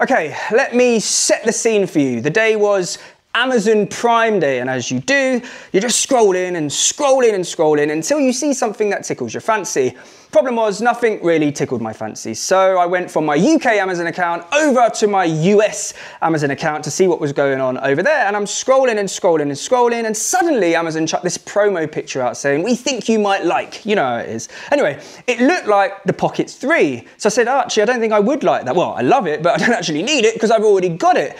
Okay, let me set the scene for you. The day was Amazon Prime Day, and as you do, you're just scrolling and scrolling and scrolling until you see something that tickles your fancy. Problem was, nothing really tickled my fancy, so I went from my UK Amazon account over to my US Amazon account to see what was going on over there, and I'm scrolling and scrolling and scrolling, and suddenly Amazon chucked this promo picture out saying, "We think you might like," you know how it is. Anyway, it looked like the Pocket 3, so I said, "Actually, I don't think I would like that. Well, I love it, but I don't actually need it because I've already got it."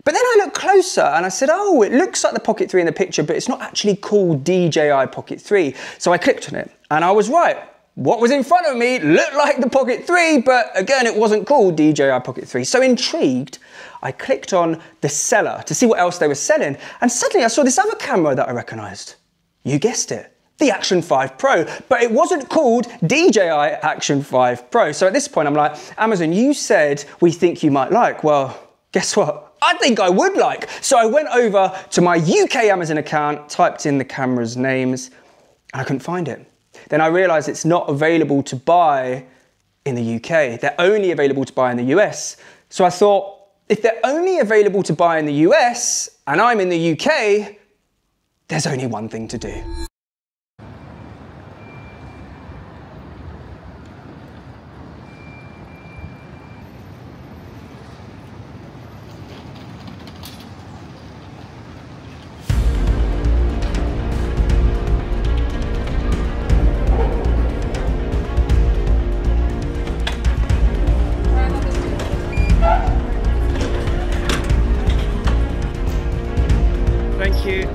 But then I looked closer and I said, oh, it looks like the Pocket 3 in the picture, but it's not actually called DJI Pocket 3. So I clicked on it and I was right. What was in front of me looked like the Pocket 3, but again, it wasn't called DJI Pocket 3. So intrigued, I clicked on the seller to see what else they were selling. And suddenly I saw this other camera that I recognized. You guessed it, the Action 5 Pro, but it wasn't called DJI Action 5 Pro. So at this point, I'm like, Amazon, you said we think you might like. Well, guess what? I think I would like. So I went over to my UK Amazon account, typed in the camera's names, and I couldn't find it. Then I realized it's not available to buy in the UK. They're only available to buy in the US. So I thought, if they're only available to buy in the US and I'm in the UK, there's only one thing to do. Thank you.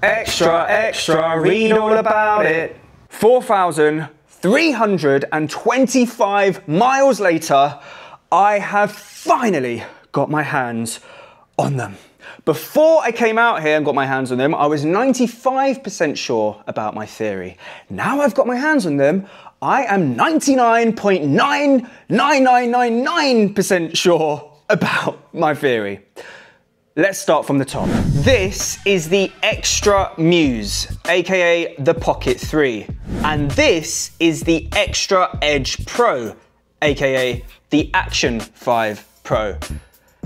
Extra, extra, read all about it. 4,325 miles later, I have finally got my hands on them. Before I came out here and got my hands on them, I was 95% sure about my theory. Now I've got my hands on them, I am 99.99999% sure about my theory. Let's start from the top. This is the Xtra Muse, aka the Pocket 3. And this is the Xtra Edge Pro, aka the Action 5 Pro.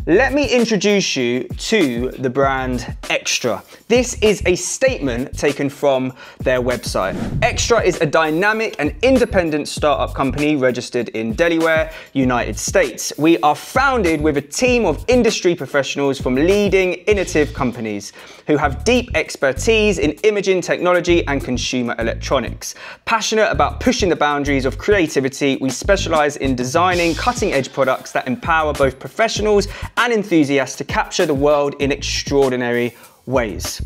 Let me introduce you to the brand Xtra. This is a statement taken from their website. Xtra is a dynamic and independent startup company registered in Delaware, United States. We are founded with a team of industry professionals from leading innovative companies who have deep expertise in imaging technology and consumer electronics. Passionate about pushing the boundaries of creativity, we specialize in designing cutting-edge products that empower both professionals and enthusiasts to capture the world in extraordinary ways.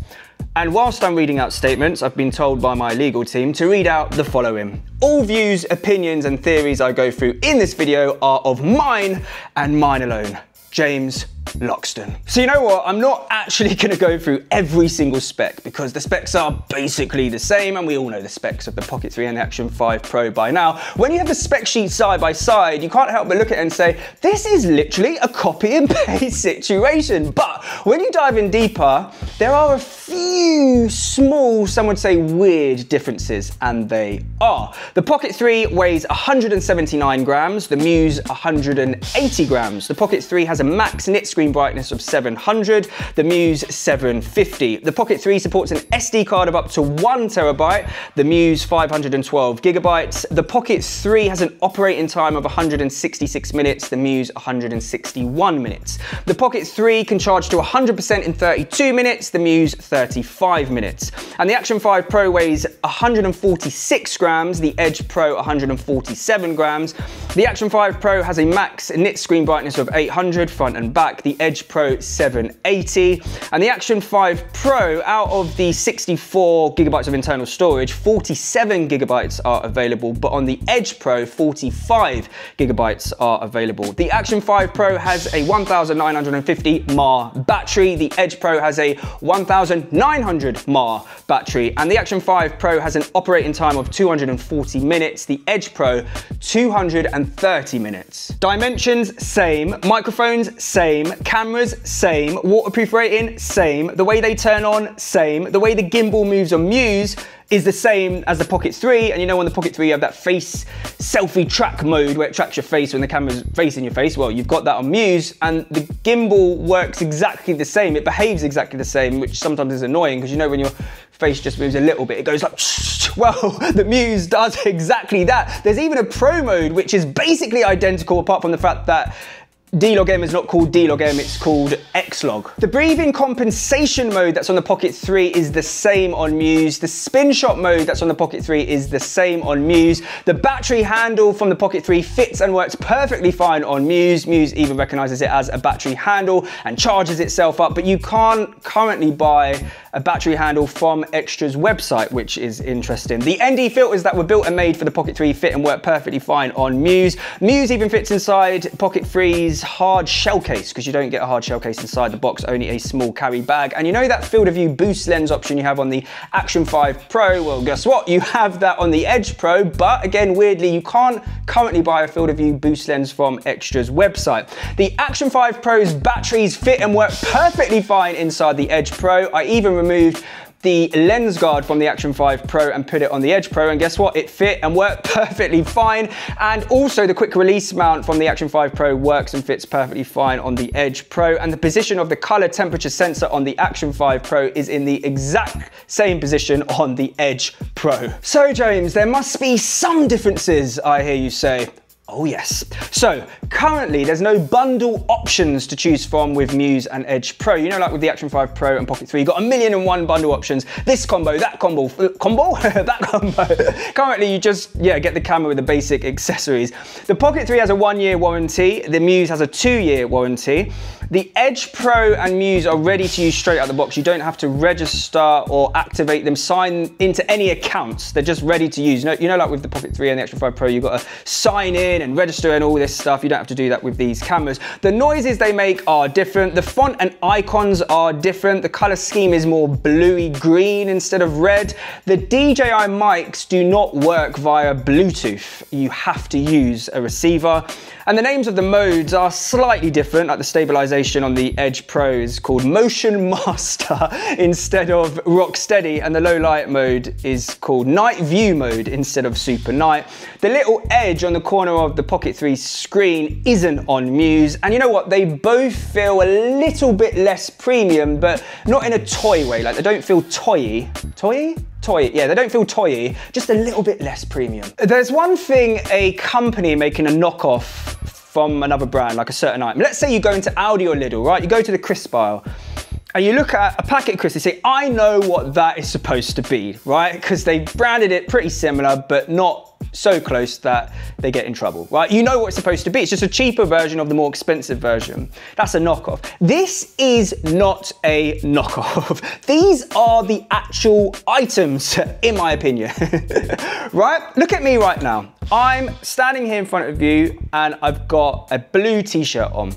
And whilst I'm reading out statements, I've been told by my legal team to read out the following. All views, opinions, and theories I go through in this video are of mine and mine alone. James Loxton. So you know what, I'm not actually gonna go through every single spec because the specs are basically the same, and we all know the specs of the Pocket 3 and the Action 5 Pro by now. When you have the spec sheet side by side, you can't help but look at it and say, this is literally a copy and paste situation. But when you dive in deeper, there are a few small, some would say weird differences, and they are. The Pocket 3 weighs 179 grams, the Muse 180 grams. The Pocket 3 has a max nit screen brightness of 700, the Muse 750. The Pocket 3 supports an SD card of up to 1 terabyte, the Muse 512 gigabytes. The Pocket 3 has an operating time of 166 minutes, the Muse 161 minutes. The Pocket 3 can charge to 100% in 32 minutes, the Muse 35 minutes. And the Action 5 Pro weighs 146 grams, the Edge Pro 147 grams. The Action 5 Pro has a max nit screen brightness of 800 front and back, the Edge Pro 780. And the Action 5 Pro, out of the 64 gigabytes of internal storage, 47 gigabytes are available, but on the Edge Pro, 45 gigabytes are available. The Action 5 Pro has a 1950 mAh battery, the Edge Pro has a 1900 mAh battery, and the Action 5 Pro has an operating time of 240 minutes, the Edge Pro 230 minutes. Dimensions, same. Microphones, same. Cameras, same. Waterproof rating, same. The way they turn on, same. The way the gimbal moves on Muse is the same as the Pocket 3, and you know on the Pocket 3 you have that face selfie track mode where it tracks your face when the camera's facing your face. Well, you've got that on Muse, and the gimbal works exactly the same. It behaves exactly the same, which sometimes is annoying because you know when your face just moves a little bit, it goes like, well, the Muse does exactly that. There's even a Pro mode, which is basically identical apart from the fact that D-Log-M is not called D-Log-M, it's called X-Log. The breathing compensation mode that's on the Pocket 3 is the same on Muse. The spin shot mode that's on the Pocket 3 is the same on Muse. The battery handle from the Pocket 3 fits and works perfectly fine on Muse. Muse even recognizes it as a battery handle and charges itself up, but you can't currently buy a battery handle from Xtra's website, which is interesting. The ND filters that were built and made for the Pocket 3 fit and work perfectly fine on Muse. Muse even fits inside Pocket 3's hard shell case, because you don't get a hard shell case inside the box, only a small carry bag. And you know that field of view boost lens option you have on the Action 5 Pro? Well, guess what? You have that on the Edge Pro, but again, weirdly, you can't currently buy a field of view boost lens from Xtra's website. The Action 5 Pro's batteries fit and work perfectly fine inside the Edge Pro. I even removed the lens guard from the Action 5 Pro and put it on the Edge Pro, and guess what? It fit and worked perfectly fine. And also the quick release mount from the Action 5 Pro works and fits perfectly fine on the Edge Pro, and the position of the color temperature sensor on the Action 5 Pro is in the exact same position on the Edge Pro. So James, there must be some differences, I hear you say. Oh yes. So currently there's no bundle options to choose from with Muse and Edge Pro. You know, like with the Action 5 Pro and Pocket 3, you got 1,000,001 bundle options. This combo, that combo, that combo. Currently you just, get the camera with the basic accessories. The Pocket 3 has a 1-year warranty. The Muse has a 2-year warranty. The Edge Pro and Muse are ready to use straight out the box. You don't have to register or activate them, sign into any accounts. They're just ready to use. You know, like with the Pocket 3 and the Action 5 Pro, you've got to sign in and register and all this stuff. You don't have to do that with these cameras. The noises they make are different. The font and icons are different. The color scheme is more bluey green instead of red. The DJI mics do not work via Bluetooth. You have to use a receiver. And the names of the modes are slightly different, like the stabilization on the Edge Pro is called Motion Master instead of Rock Steady, and the low light mode is called Night View mode instead of Super Night. The little edge on the corner of the Pocket 3 screen isn't on Muse, and you know what? They both feel a little bit less premium, but not in a toy way. Like, they don't feel toy-y. Yeah, they don't feel toy-y, just a little bit less premium. There's one thing a company making a knockoff from another brand, like a certain item. Let's say you go into Aldi or Lidl, right? You go to the crisp aisle and you look at a packet of crisps, you say, I know what that is supposed to be, right? Because they branded it pretty similar, but not so close that they get in trouble, right? You know what it's supposed to be. It's just a cheaper version of the more expensive version. That's a knockoff. This is not a knockoff. These are the actual items, in my opinion, right? Look at me right now. I'm standing here in front of you and I've got a blue t-shirt on.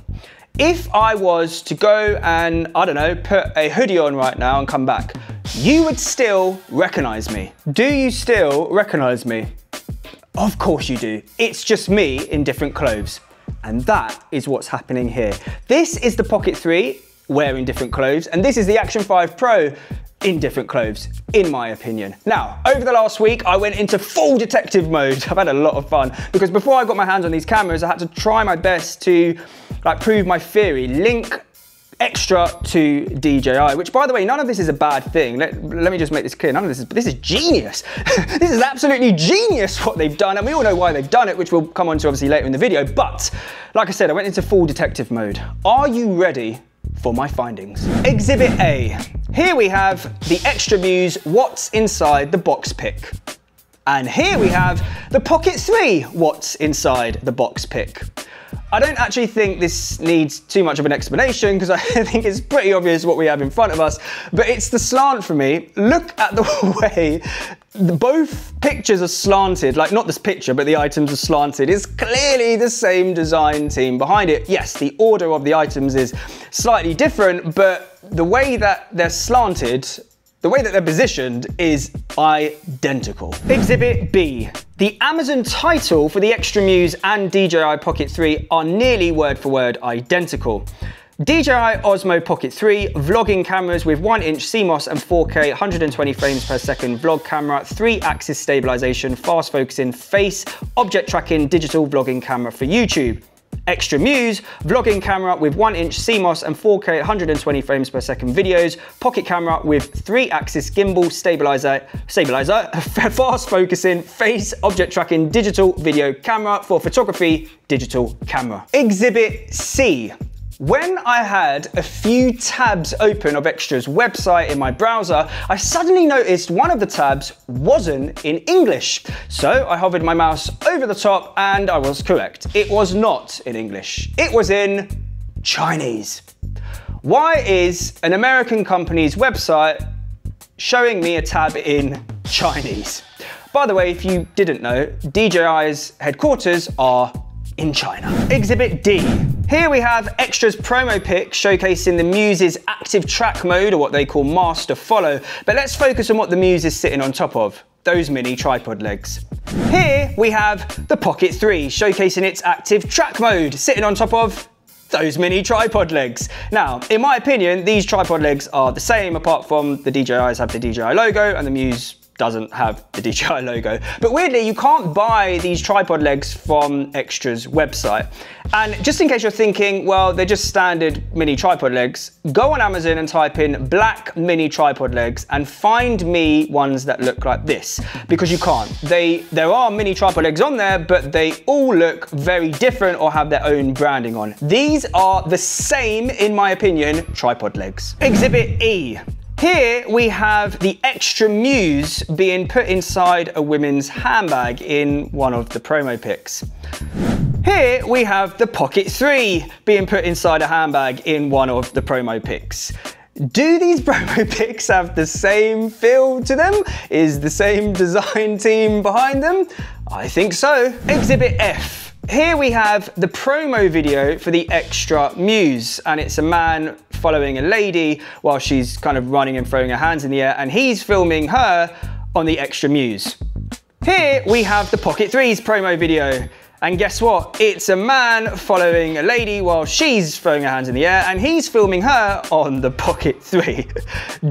If I was to go and, I don't know, put a hoodie on right now and come back, you would still recognize me. Do you still recognize me? Of course you do. It's just me in different clothes. And that is what's happening here. This is the Pocket 3 wearing different clothes, and this is the Action 5 Pro in different clothes, in my opinion. Now, over the last week, I went into full detective mode. I've had a lot of fun because before I got my hands on these cameras, I had to try my best to prove my theory, link Xtra to DJI, which by the way, none of this is a bad thing. Let me just make this clear. None of this is genius. This is absolutely genius what they've done, and we all know why they've done it, which we'll come on to obviously later in the video. But like I said, I went into full detective mode. Are you ready for my findings? Exhibit A. Here we have the Xtra Muse What's Inside the Box pic. And here we have the Pocket 3 What's Inside the Box pic. I don't actually think this needs too much of an explanation because I think it's pretty obvious what we have in front of us, but it's the slant for me. Look at the way both pictures are slanted, like not this picture, but the items are slanted. It's clearly the same design team behind it. Yes, the order of the items is slightly different, but the way that they're slanted, the way that they're positioned is identical. Exhibit B. The Amazon title for the Xtra Muse and DJI Pocket 3 are nearly word for word identical. DJI Osmo Pocket 3 vlogging cameras with 1-inch CMOS and 4K 120 frames per second vlog camera, 3-axis stabilization, fast focusing, face, object tracking, digital vlogging camera for YouTube. Xtra Muse vlogging camera with 1-inch CMOS and 4K 120 frames per second videos, pocket camera with 3-axis gimbal stabilizer, fast focusing, face, object tracking, digital video camera for photography, digital camera. Exhibit C. When I had a few tabs open of Xtra's website in my browser, I suddenly noticed one of the tabs wasn't in English. So I hovered my mouse over the top and I was correct. It was not in English. It was in Chinese. Why is an American company's website showing me a tab in Chinese? By the way, if you didn't know, DJI's headquarters are in China. Exhibit D. Here we have Xtra's promo pic showcasing the Muse's active track mode, or what they call master follow. But let's focus on what the Muse is sitting on top of, those mini tripod legs. Here we have the Pocket 3 showcasing its active track mode, sitting on top of those mini tripod legs. Now, in my opinion, these tripod legs are the same, apart from the DJIs have the DJI logo and the Muse doesn't have the DJI logo. But weirdly, you can't buy these tripod legs from Xtra's website. And just in case you're thinking, well, they're just standard mini tripod legs, go on Amazon and type in black mini tripod legs and find me ones that look like this, because you can't. There are mini tripod legs on there, but they all look very different or have their own branding on. These are the same, in my opinion, tripod legs. Exhibit E. Here we have the Xtra Muse being put inside a women's handbag in one of the promo pics. Here we have the Pocket 3 being put inside a handbag in one of the promo pics. Do these promo pics have the same feel to them? Is the same design team behind them? I think so. Exhibit F. Here we have the promo video for the Xtra Muse, and it's a man following a lady while she's kind of running and throwing her hands in the air, and he's filming her on the Xtra Muse. Here we have the Pocket 3's promo video, and guess what? It's a man following a lady while she's throwing her hands in the air, and he's filming her on the Pocket 3.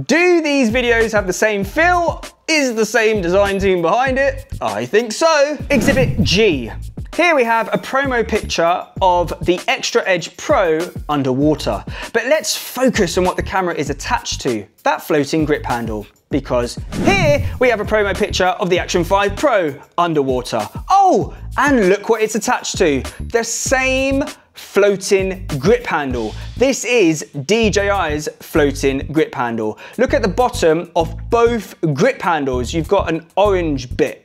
Do these videos have the same feel? Is the same design team behind it? I think so. Exhibit G. Here we have a promo picture of the Xtra Edge Pro underwater. But let's focus on what the camera is attached to, that floating grip handle. Because here we have a promo picture of the Action 5 Pro underwater. Oh, and look what it's attached to, the same floating grip handle. This is DJI's floating grip handle. Look at the bottom of both grip handles. You've got an orange bit.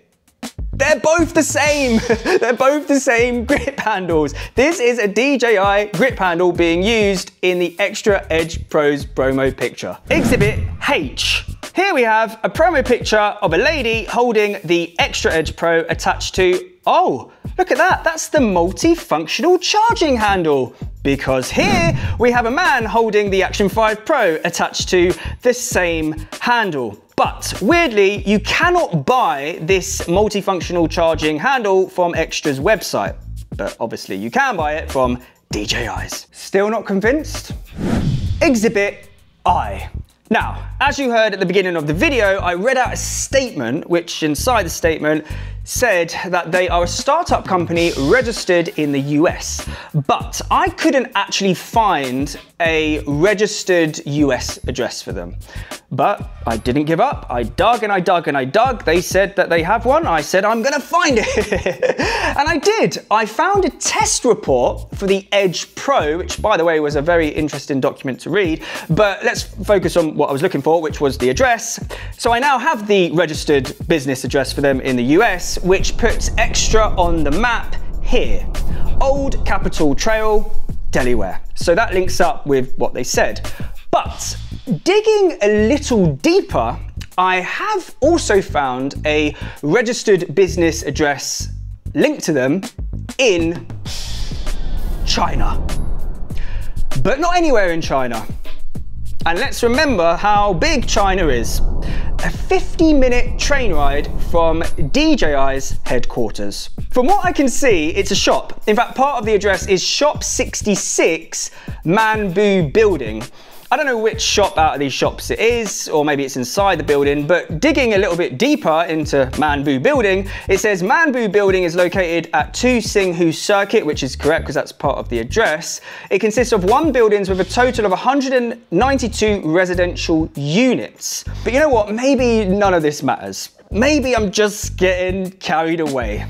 They're both the same. They're both the same grip handles. This is a DJI grip handle being used in the Xtra Edge Pro's promo picture. Exhibit H. Here we have a promo picture of a lady holding the Xtra Edge Pro attached to, oh, Look at that, that's the multifunctional charging handle. Because here we have a man holding the Action 5 Pro attached to the same handle. But weirdly, you cannot buy this multifunctional charging handle from Xtra's website. But obviously you can buy it from DJI's. Still not convinced? Exhibit I. Now, as you heard at the beginning of the video, I read out a statement, which inside the statement said that they are a startup company registered in the US. But I couldn't actually find a registered US address for them. But I didn't give up. I dug and I dug and I dug. They said that they have one. I said, I'm gonna find it. And I did. I found a test report for the Edge Pro, which by the way was a very interesting document to read. But let's focus on what I was looking for, which was the address. So I now have the registered business address for them in the US, which puts Xtra on the map here. Old Capitol Trail, Delaware. So that links up with what they said. But digging a little deeper, I have also found a registered business address linked to them in China. But not anywhere in China. And let's remember how big China is. A 50-minute train ride from DJI's headquarters. From what I can see, it's a shop. In fact, part of the address is Shop 66 Manbu Building. I don't know which shop out of these shops it is, or maybe it's inside the building, but digging a little bit deeper into Manbu Building, it says Manbu Building is located at 2 Singhu Circuit, which is correct because that's part of the address. It consists of 1 buildings with a total of 192 residential units. But you know what? Maybe none of this matters. Maybe I'm just getting carried away.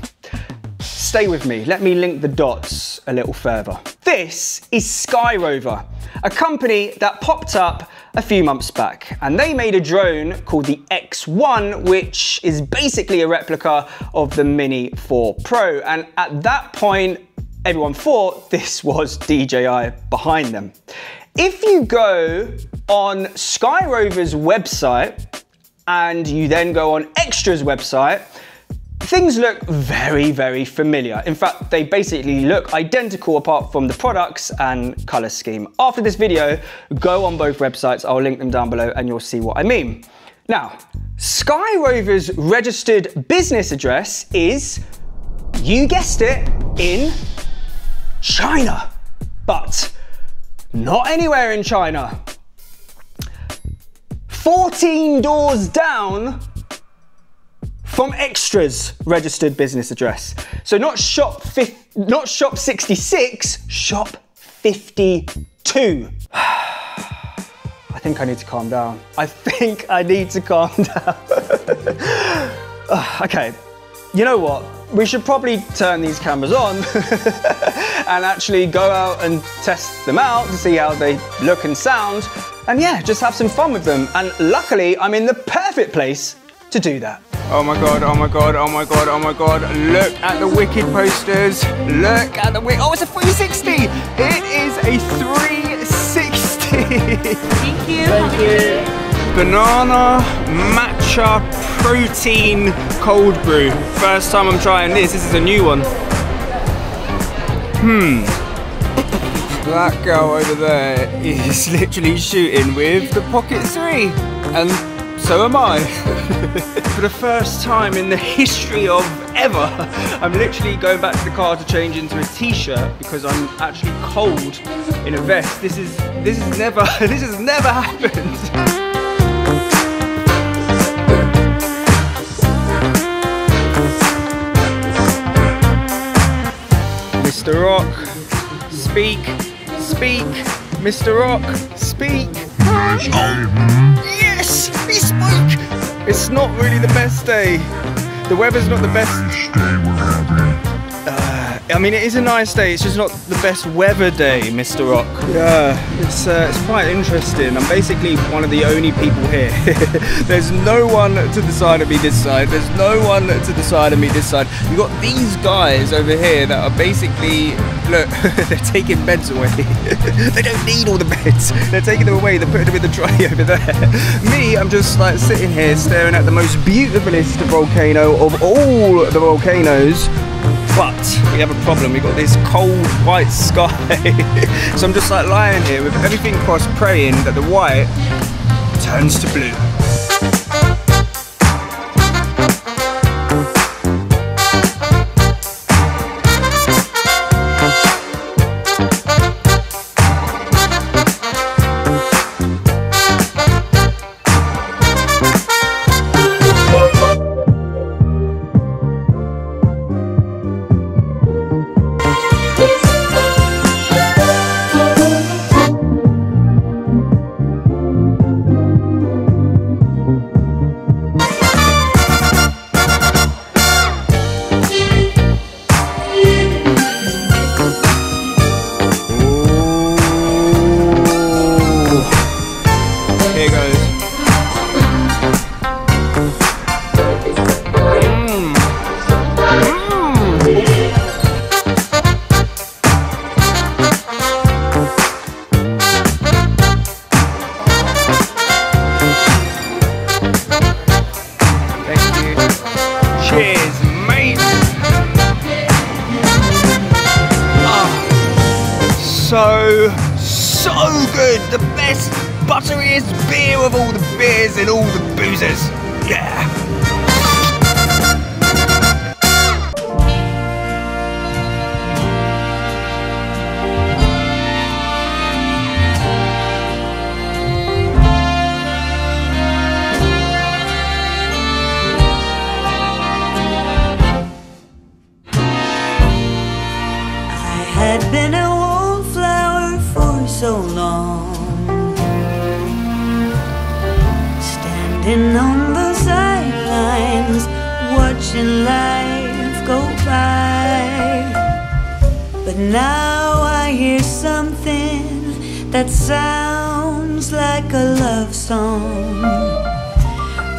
Stay with me, let me link the dots a little further. This is Skyrover, a company that popped up a few months back, and they made a drone called the X1, which is basically a replica of the Mini 4 Pro. And at that point, everyone thought this was DJI behind them. If you go on Skyrover's website and you then go on Xtra's website, things look very, very familiar. In fact, they basically look identical apart from the products and color scheme. After this video, go on both websites. I'll link them down below and you'll see what I mean. Now, Skyrover's registered business address is, you guessed it, in China. But not anywhere in China. 14 doors down from Xtra's registered business address. So not shop 66, shop 52. I think I need to calm down. I think I need to calm down. Okay, you know what? We should probably turn these cameras on and actually go out and test them out to see how they look and sound. And yeah, just have some fun with them. And luckily, I'm in the perfect place to do that. Oh my God, oh my God, oh my God, oh my God. Look at the wicked posters. Look at the oh, it's a 360. It is a 360. Thank you. Thank you. Banana matcha protein cold brew. First time I'm trying this. This is a new one. That girl over there is literally shooting with the Pocket 3. And so am I. For the first time in the history of ever, I'm literally going back to the car to change into a t-shirt because I'm actually cold in a vest. This has never happened. Mr. Rock, speak, speak, Mr. Rock, speak. Yes, he spoke. It's not really the best day. The weather's not the best. Day we're having. I mean, it is a nice day. It's just not the best weather day, Mr. Rock. Yeah, it's quite interesting. I'm basically one of the only people here. There's no one to the side of me this side. There's no one to the side of me this side. You got these guys over here that are basically, look, they're taking beds away. They don't need all the beds. They're taking them away. They're putting them in the tray over there. Me, I'm just like sitting here staring at the most beautifulest volcano of all the volcanoes. But we have a problem. We've got this cold white sky. So I'm just like lying here with everything crossed, praying that the white turns to blue. So good! The best, butteriest beer of all the beers and all the boozers. Yeah! I had been a wallflower for so long, standing on the sidelines, watching life go by. But now I hear something that sounds like a love song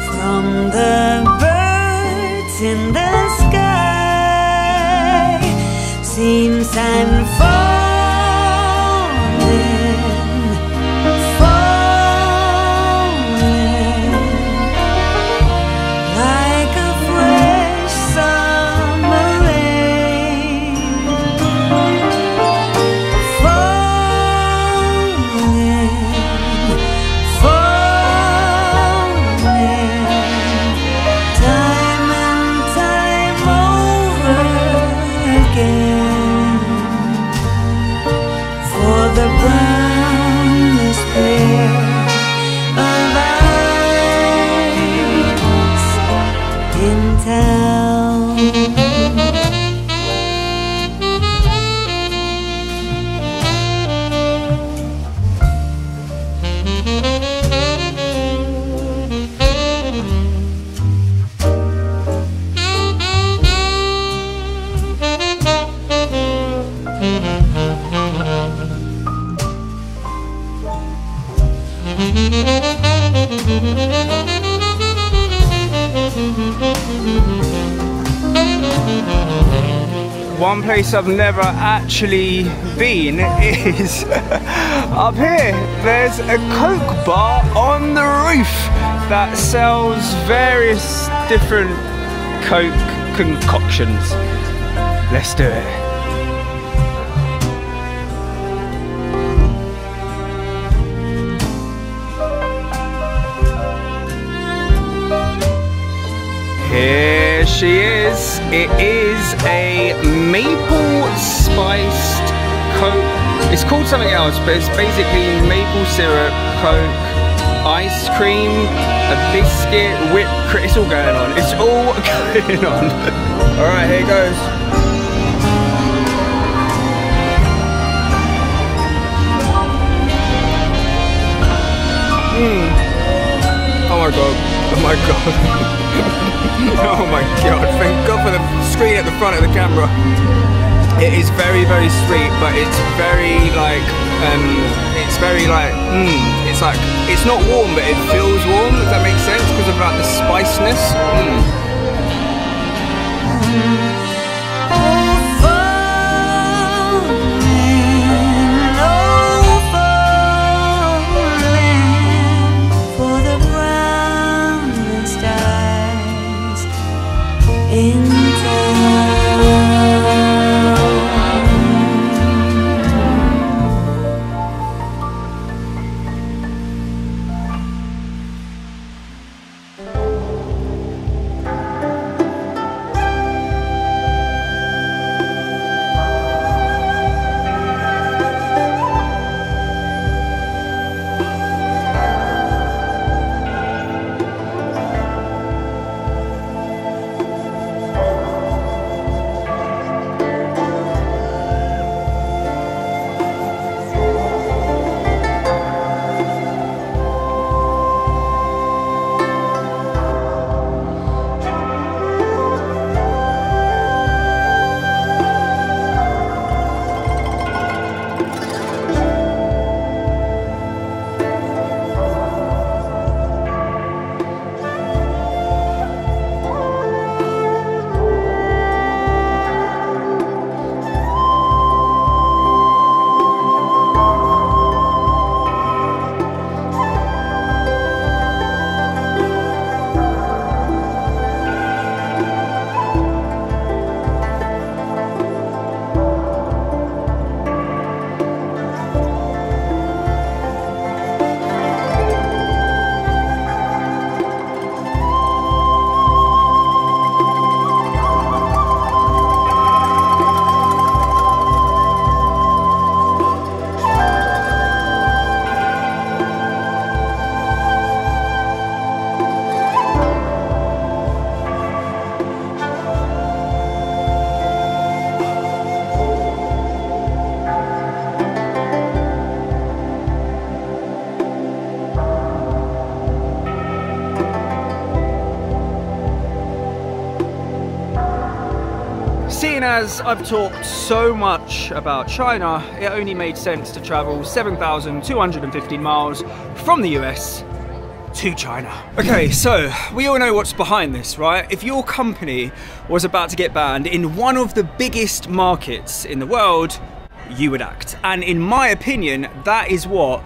from the birds in the sky. Seems I'm One place I've never actually been is up here. There's a Coke bar on the roof that sells various different Coke concoctions. Let's do it. Here she is. It is a maple spiced Coke. It's called something else, but it's basically maple syrup, Coke, ice cream, a biscuit, whipped cream. It's all going on. It's all going on. All right, here goes. Oh my god. Oh my god. Oh my god, thank god for the screen at the front of the camera. It is very, very sweet, but it's very like, it's not warm, but it feels warm, if that makes sense, because of like the spiciness. In time. seeing as I've talked so much about China, it only made sense to travel 7,215 miles from the US to China. Okay, so we all know what's behind this, right? If your company was about to get banned in one of the biggest markets in the world, you would act. And in my opinion, that is what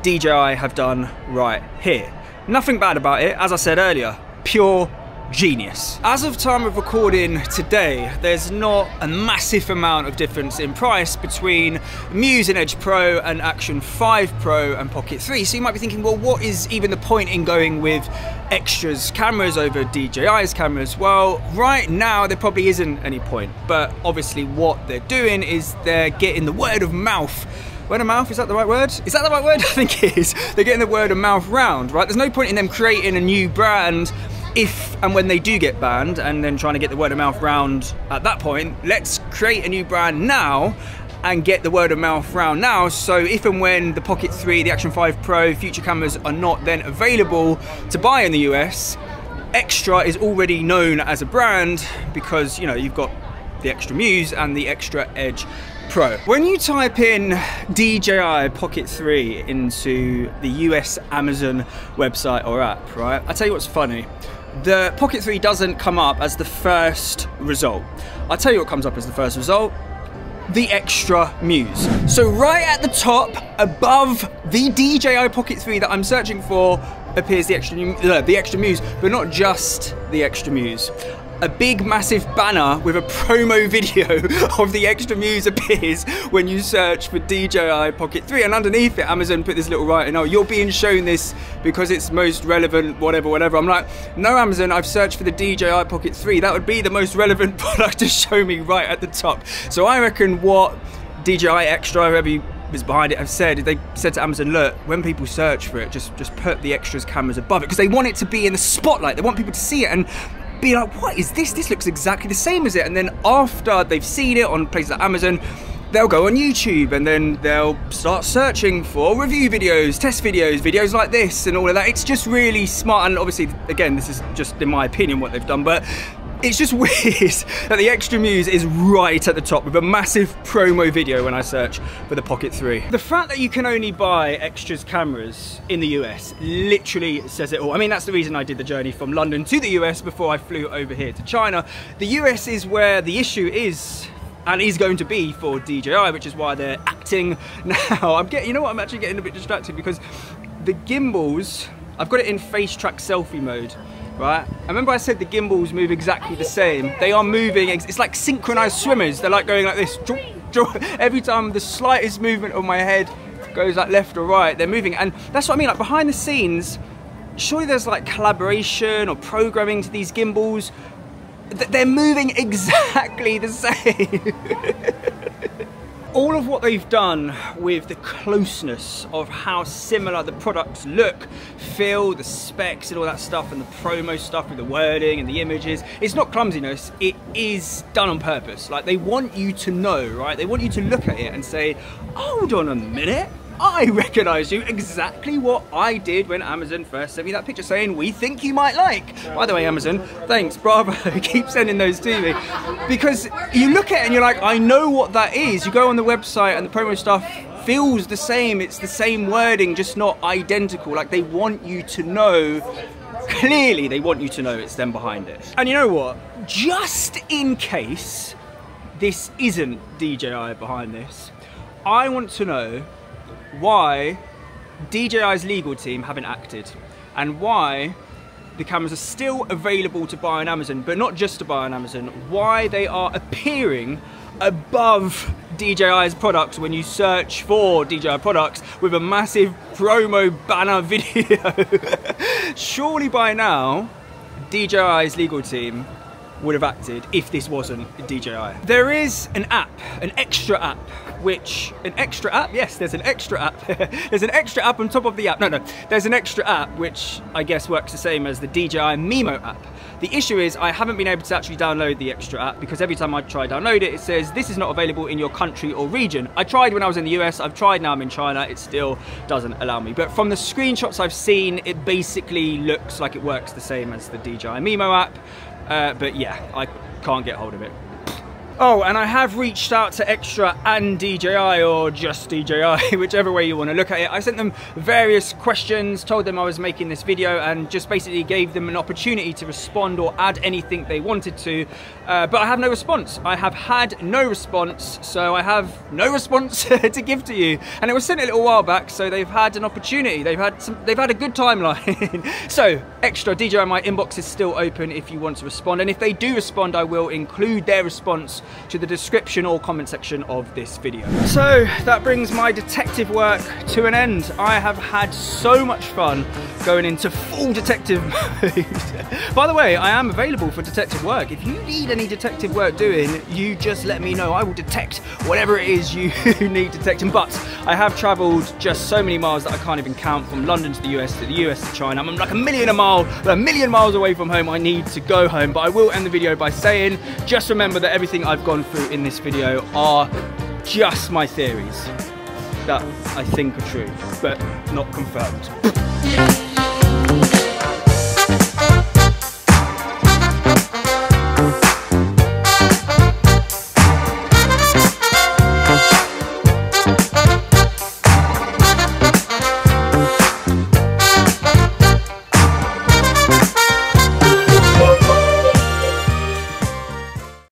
DJI have done right here. Nothing bad about it, as I said earlier, pure genius. As of time of recording today, there's not a massive amount of difference in price between Muse and Edge Pro and Action 5 Pro and Pocket 3. So you might be thinking, well, what is even the point in going with Xtra's cameras over DJI's cameras? Well, right now there probably isn't any point, but obviously what they're doing is they're getting the word of mouth. Word of mouth, is that the right word? Is that the right word? I think it is. They're getting the word of mouth round, right? There's no point in them creating a new brand if and when they do get banned and then trying to get the word of mouth round at that point. Let's create a new brand now and get the word of mouth round now, so if and when the Pocket 3, the Action 5 Pro, future cameras are not then available to buy in the US, Xtra is already known as a brand because, you know, you've got the Xtra Muse and the Xtra Edge Pro. When you type in DJI Pocket 3 into the US Amazon website or app, right, I tell you what's funny. The Pocket 3 doesn't come up as the first result. I'll tell you what comes up as the first result. The Xtra Muse. So right at the top, above the DJI Pocket 3 that I'm searching for, appears the Xtra Muse, but not just the Xtra Muse. A big massive banner with a promo video of the Xtra Muse appears when you search for DJI Pocket 3, and underneath it Amazon put this little writing, oh, you're being shown this because it's most relevant, whatever. I'm like, no Amazon, I've searched for the DJI Pocket 3, that would be the most relevant product to show me right at the top. So I reckon what DJI Xtra, whoever was behind it, have said, they said to Amazon, look, when people search for it, just put the Xtra's cameras above it, because they want it to be in the spotlight, they want people to see it and be like, what is this? This looks exactly the same as it. And then after they've seen it on places like Amazon, they'll go on YouTube and then they'll start searching for review videos, test videos, videos like this and all of that. It's just really smart, and obviously, again, this is just in my opinion what they've done, but it's just weird that the Xtra Muse is right at the top with a massive promo video when I search for the Pocket 3. The fact that you can only buy Xtra's cameras in the US literally says it all. I mean, that's the reason I did the journey from London to the US before I flew over here to China. The US is where the issue is and is going to be for DJI, which is why they're acting now. You know what, I'm actually getting a bit distracted because the gimbals, I've got it in face track selfie mode. Right? I remember I said the gimbals move exactly the same. They are moving, it's like synchronized swimmers. They're like going like this. Every time the slightest movement of my head goes like left or right, they're moving. And that's what I mean, like behind the scenes, surely there's like collaboration or programming to these gimbals. They're moving exactly the same. All of what they've done with the closeness of how similar the products look, feel, the specs and all that stuff, and the promo stuff with the wording and the images, it's not clumsiness, it is done on purpose. Like, they want you to know, right? They want you to look at it and say, hold on a minute, I recognise you, exactly what I did when Amazon first sent me that picture saying, we think you might like. By the way, Amazon, thanks, bravo, keep sending those to me. Because you look at it and you're like, I know what that is. You go on the website and the promo stuff feels the same, it's the same wording, just not identical. Like, they want you to know, clearly they want you to know it's them behind it. And you know what? Just in case this isn't DJI behind this, I want to know why DJI's legal team haven't acted and why the cameras are still available to buy on Amazon, but not just to buy on Amazon, why they are appearing above DJI's products when you search for DJI products with a massive promo banner video. Surely by now DJI's legal team would have acted if this wasn't DJI. There is an app, an Xtra app, an Xtra app? Yes, there's an Xtra app. There's an Xtra app on top of the app. No, there's an Xtra app, which I guess works the same as the DJI Mimo app. The issue is I haven't been able to actually download the Xtra app because every time I try to download it, it says this is not available in your country or region. I tried when I was in the US, I've tried now I'm in China, it still doesn't allow me. But from the screenshots I've seen, it basically looks like it works the same as the DJI Mimo app. But yeah, I can't get hold of it. Oh, and I have reached out to Xtra and DJI, or just DJI, whichever way you want to look at it. I sent them various questions, told them I was making this video, and just basically gave them an opportunity to respond or add anything they wanted to, but I have no response. I have had no response, so I have no response to give to you. And it was sent a little while back, so they've had an opportunity. They've had a good timeline. So, Xtra, DJI, my inbox is still open if you want to respond, and if they do respond, I will include their response to the description or comment section of this video. So that brings my detective work to an end. I have had so much fun going into full detective mode. By the way, I am available for detective work. If you need any detective work doing, you just let me know. I will detect whatever it is you need detecting. But I have traveled just so many miles that I can't even count, from London to the US to China. I'm like a million miles away from home. I need to go home. But I will end the video by saying, just remember that everything I've gone through in this video are just my theories that I think are true, but not confirmed.